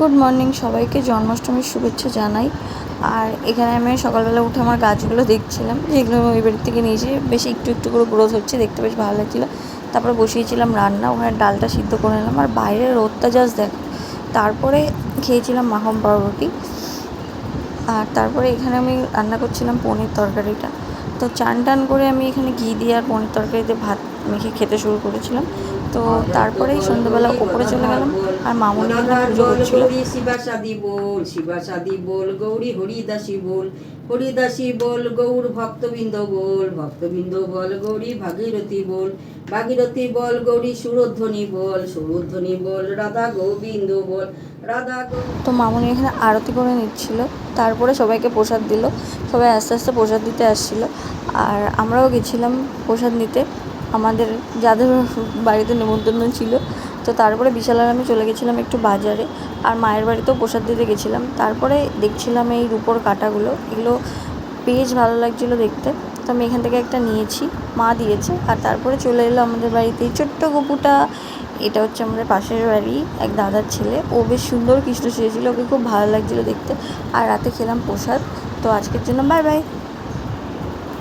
Good morning সবাইকে, জন্মাষ্টমীর শুভেচ্ছা জানাই। আর এখানে আমি সকালবেলা উঠে আমার গাছগুলো দেখছিলাম, যেগুলো ওই বাড়ির থেকে নিয়েছি। বেশ একটু একটু করে গ্রোথ হচ্ছে, দেখতে বেশ ভালো লাগছিলো। তারপরে বসিয়েছিলাম রান্না, ওখানে ডালটা সিদ্ধ করে নিলাম। আর বাইরের রোদটা জাস্ট দেখো। তারপরে খেয়েছিলাম মাখন পাউরুটি। আর তারপরে এখানে আমি রান্না করছিলাম পনির তরকারিটা। তো চান টান করে আমি এখানে ঘি দিয়ে আর পনির তরকারিতে ভাত মেখে খেতে শুরু করেছিলাম। তো তারপরেই সন্ধ্যাবেলা ওপরে চলে গেলাম, আর মামুনি এখানে পুজো করছিল। শিবা সাদি বল, শিবা সাদি বল, গৌরী হরিদাসী বল, হরিদাসী বল, গৌর ভক্তবৃন্দ বল, ভক্তবৃন্দ বল, গৌরী ভাগীরথী বল, ভাগীরথী বল, গৌরী সুরধ্বনি বল, সুরধ্বনি বল, রাধা গোবিন্দ বল, রাধা। তো মামুনি এখানে আরতি করে নিচ্ছিল, তারপরে সবাইকে প্রসাদ দিল। সবাই আস্তে আস্তে প্রসাদ দিতে আসছিলো, আর আমরাও গেছিলাম প্রসাদ নিতে, আমাদের যাদের বাড়িতে নিমন্ত্রণ ছিল। তো তারপরে বিশাল আর আমি চলে গেছিলাম একটু বাজারে, আর মায়ের বাড়িতেও প্রসাদ দিতে গেছিলাম। তারপরে দেখছিলাম এই রূপোর কাঁটাগুলো, এগুলো বেশ ভালো লাগছিলো দেখতে। তো আমি এখান থেকে একটা নিয়েছি, মা দিয়েছে। আর তারপরে চলে এলো আমাদের বাড়িতে এই ছোট্ট গপুটা। এটা হচ্ছে আমাদের পাশের বাড়ি এক দাদার ছেলে, ও বেশ সুন্দর কৃষ্ণ সেজেছিলো, ওকে খুব ভালো লাগছিলো দেখতে। আর রাতে খেলাম প্রসাদ। তো আজকের জন্য বাই বাই।